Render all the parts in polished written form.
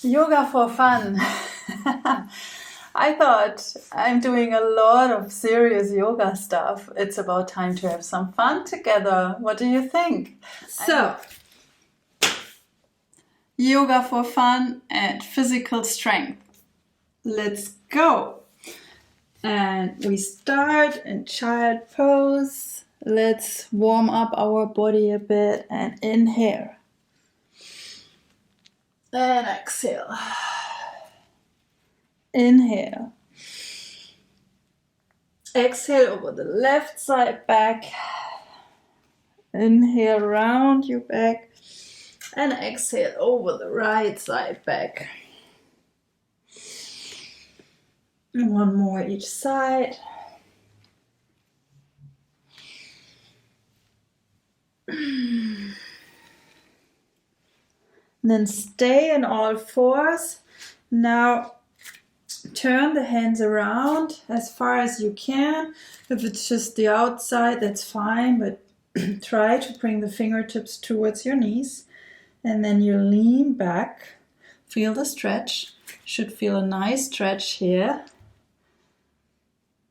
Yoga for fun. I thought I'm doing a lot of serious yoga stuff. It's about time to have some fun together. What do you think? So, yoga for fun and physical strength. Let's go. And we start in child pose. Let's warm up our body a bit and inhale. And exhale. Inhale. Exhale over the left side back. Inhale round your back. And exhale over the right side back. And one more each side. Then stay in all fours. Now turn the hands around as far as you can. If it's just the outside, that's fine, but try to bring the fingertips towards your knees. And then you lean back. Feel the stretch. Should feel a nice stretch here.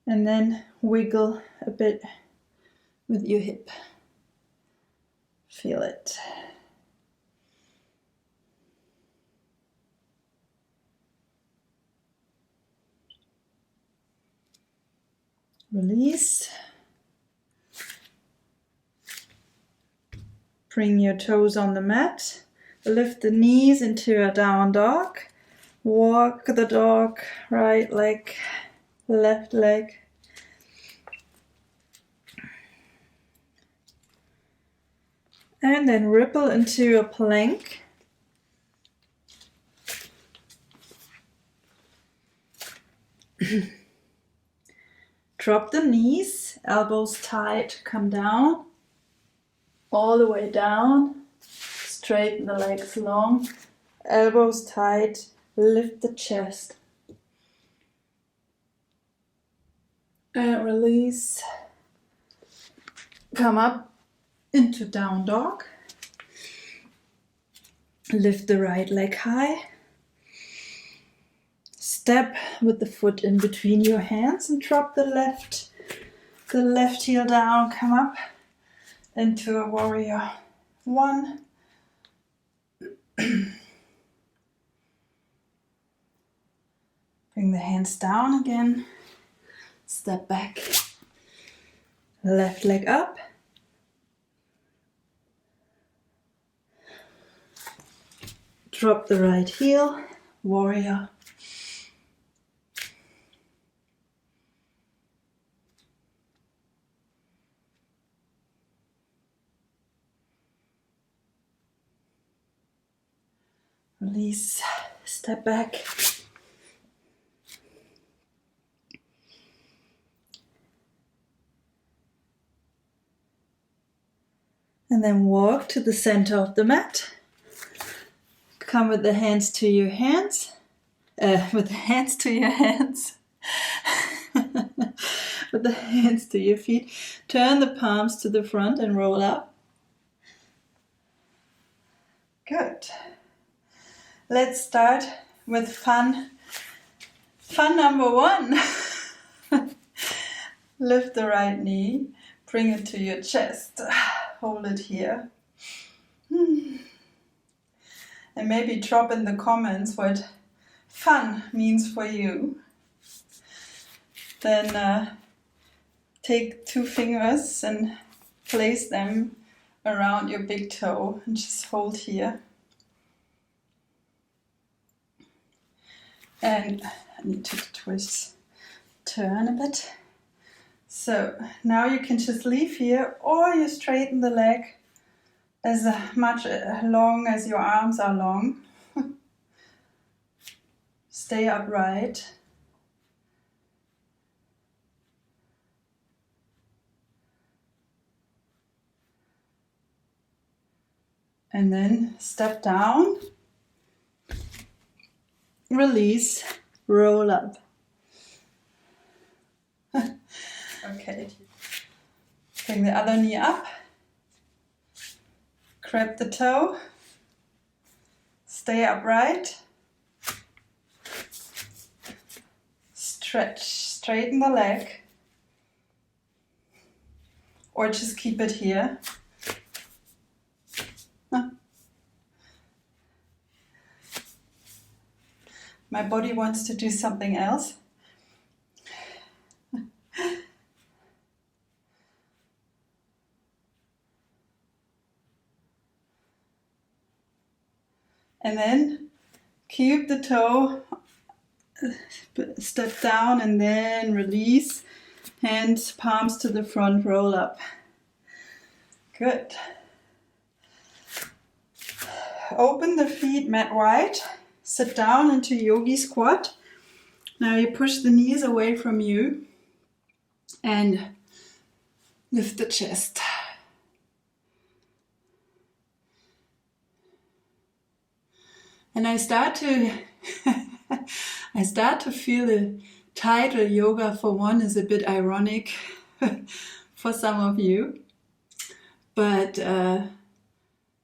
And then wiggle a bit with your hip. Feel it. Release. Bring your toes on the mat. Lift the knees into a down dog. Walk the dog, right leg, left leg. And then ripple into a plank. Drop the knees, elbows tight, come down, all the way down, straighten the legs long, elbows tight, lift the chest. And release, come up into down dog, lift the right leg high. Step with the foot in between your hands and drop the left heel down. Come up into a warrior one. Bring the hands down again. Step back. Left leg up. Drop the right heel. Warrior. Release, step back. And then walk to the center of the mat. Come with the hands to your hands. With the hands to your hands. With the hands to your feet. Turn the palms to the front and roll up. Good. Let's start with fun. Fun number one. Lift the right knee, bring it to your chest, hold it here. And maybe drop in the comments what fun means for you. Then take 2 fingers and place them around your big toe and just hold here. And I need to turn a bit. So now you can just leave here, or you straighten the leg as much long as your arms are long. Stay upright. And then step down. Release, roll up. Okay. Bring the other knee up. Grab the toe. Stay upright. stretch, straighten the leg, or just keep it here. My body wants to do something else. And then keep the toe, step down and then release. Hands, palms to the front, roll up. Good. Open the feet mat wide. Sit down into yogi squat. Now you push the knees away from you and lift the chest. And I start to feel the title Yoga for One is a bit ironic for some of you, but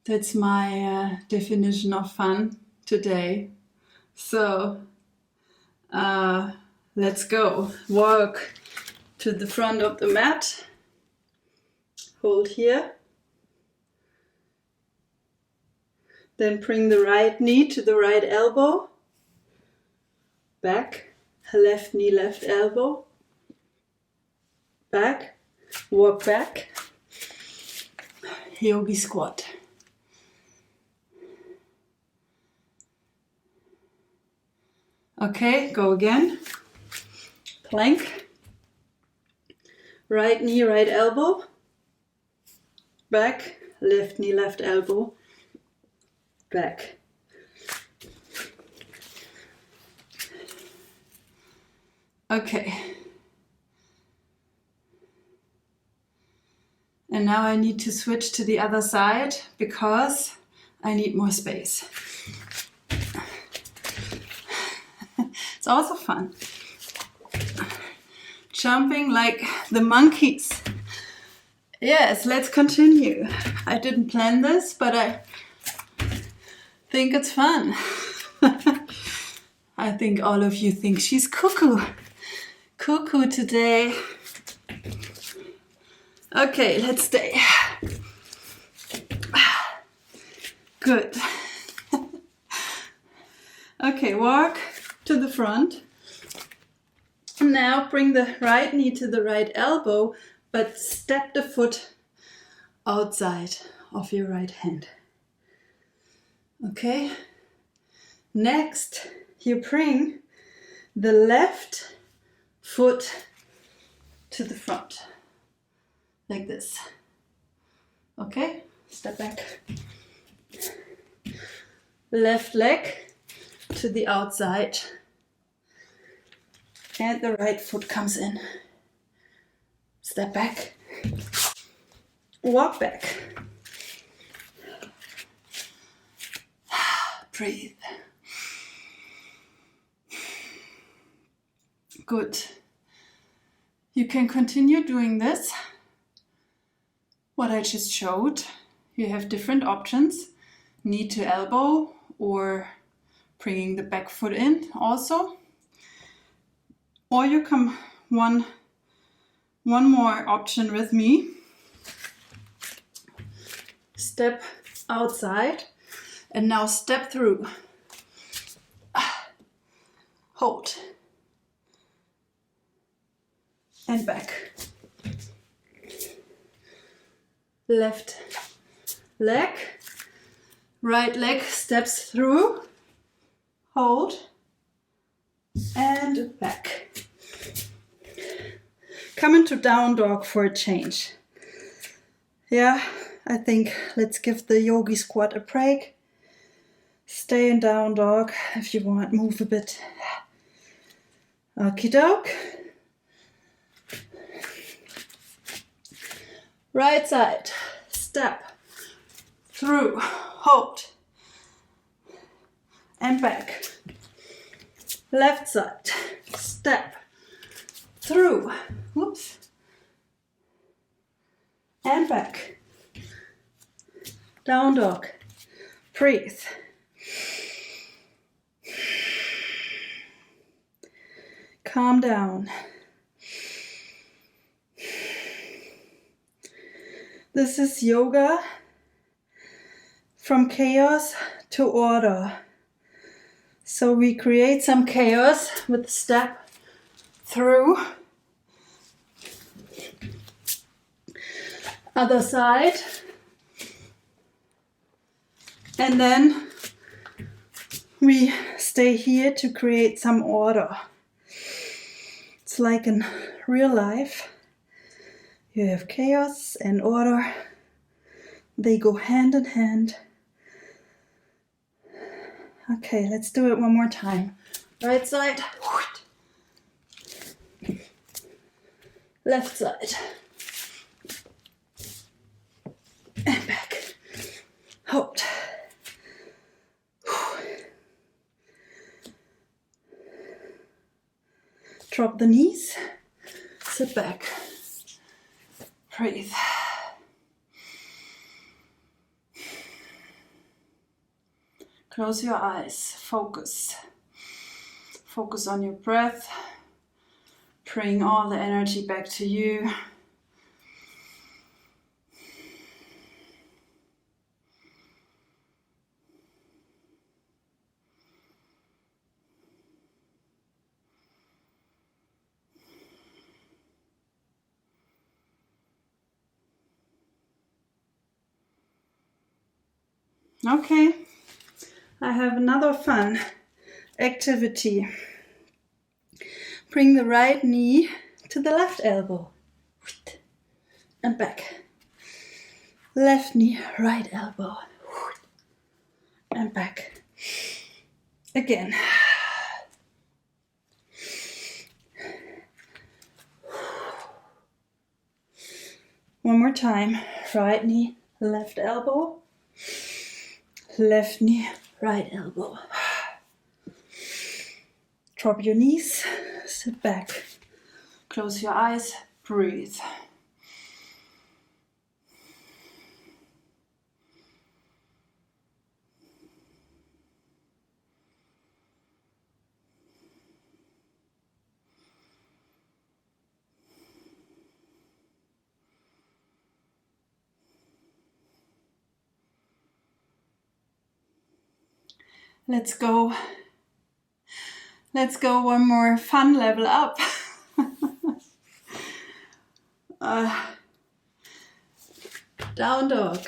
that's my definition of fun today. So let's go. Walk to the front of the mat. Hold here. Then bring the right knee to the right elbow. Back. Left knee, left elbow. Back. Walk back. Yogi squat. Okay, go again. Plank. Right knee, right elbow. Back. Left knee, left elbow. Back. Okay. And now I need to switch to the other side because I need more space. It's also fun. Jumping like the monkeys. Yes, let's continue. I didn't plan this, but I think it's fun. I think all of you think she's cuckoo. Cuckoo today. Okay, let's stay. Good. Okay, walk to the front. Now bring the right knee to the right elbow, but step the foot outside of your right hand. Okay. Next, you bring the left foot to the front, like this. Okay, step back. Left leg to the outside. And the right foot comes in. Step back. Walk back. Breathe. Good. You can continue doing this. What I just showed. You have different options. Knee to elbow or bringing the back foot in also. Or you come one more option with me. Step outside and now step through. Hold. And back. Left leg. Right leg steps through. Hold. And back. Come into down dog for a change. Yeah, I think let's give the yogi squat a break. Stay in down dog if you want, move a bit. Okie doke. Right side, step through, hold, and back. Left side, step through, whoops, and back. Down dog, breathe. calm down. This is yoga from chaos to order. So we create some chaos with step through. Other side. And then we stay here to create some order. It's like in real life. You have chaos and order. They go hand in hand. Okay, let's do it one more time. Right side. Left side. And back. Hold. Drop the knees. Sit back. Breathe. Close your eyes. Focus. Focus on your breath. Bring all the energy back to you. Okay, I have another fun activity. Bring the right knee to the left elbow and back. Left knee, right elbow and back. Again. One more time. Right knee, left elbow. Left knee, right elbow. Drop your knees, sit back. Close your eyes, breathe. Let's go one more fun level up. Down dog.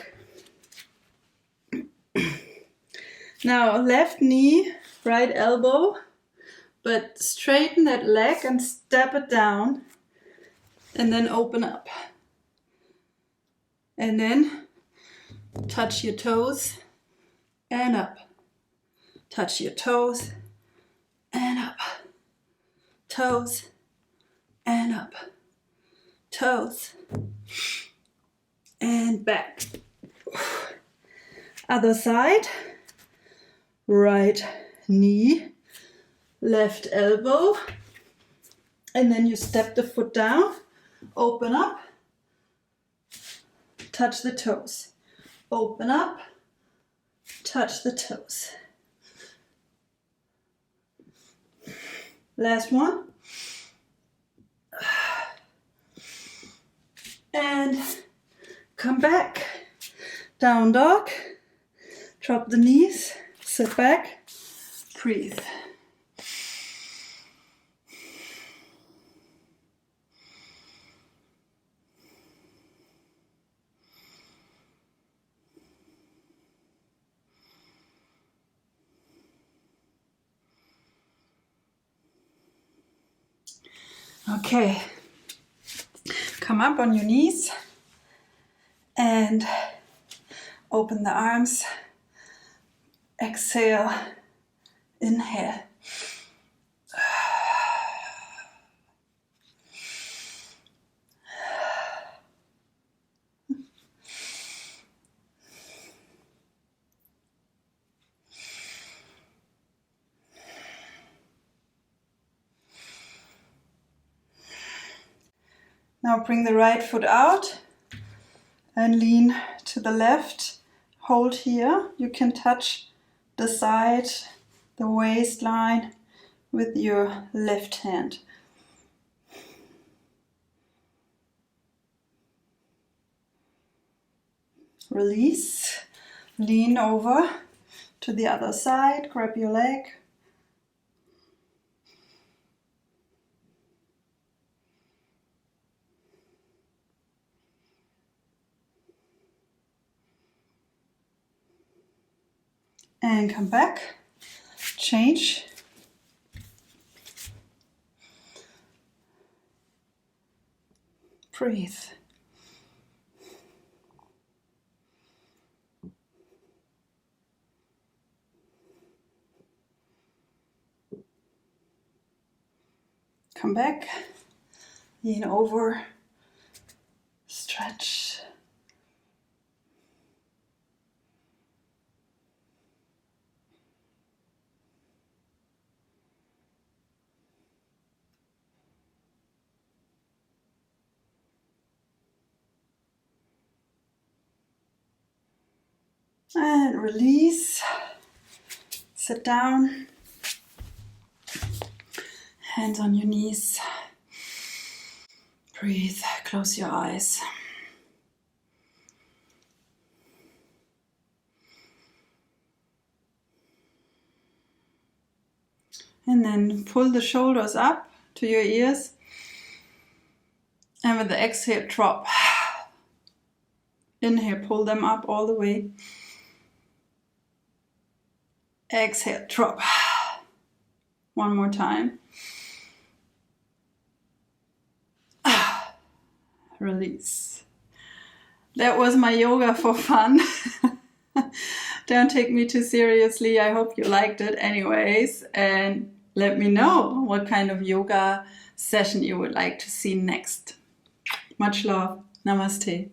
Now left knee, right elbow, but straighten that leg and step it down and then open up. And then touch your toes and up. Touch your toes and up. Toes and up. Toes and back. Other side. Right knee, left elbow. And then you step the foot down. Open up. Touch the toes. Open up. Touch the toes. Last one. And come back. Down dog. Drop the knees. Sit back. Breathe. Okay, come up on your knees and open the arms. Exhale, inhale. Now bring the right foot out and lean to the left. Hold here. You can touch the side, the waistline, with your left hand. Release, lean over to the other side, grab your leg. And come back, change. Breathe. Come back, lean over, stretch. And release, sit down, hands on your knees, breathe, close your eyes. And then pull the shoulders up to your ears, and with the exhale, drop. Inhale, pull them up all the way. Exhale, drop. One more time. Release. That was my yoga for fun. Don't take me too seriously. I hope you liked it anyways. And let me know what kind of yoga session you would like to see next. Much love. Namaste.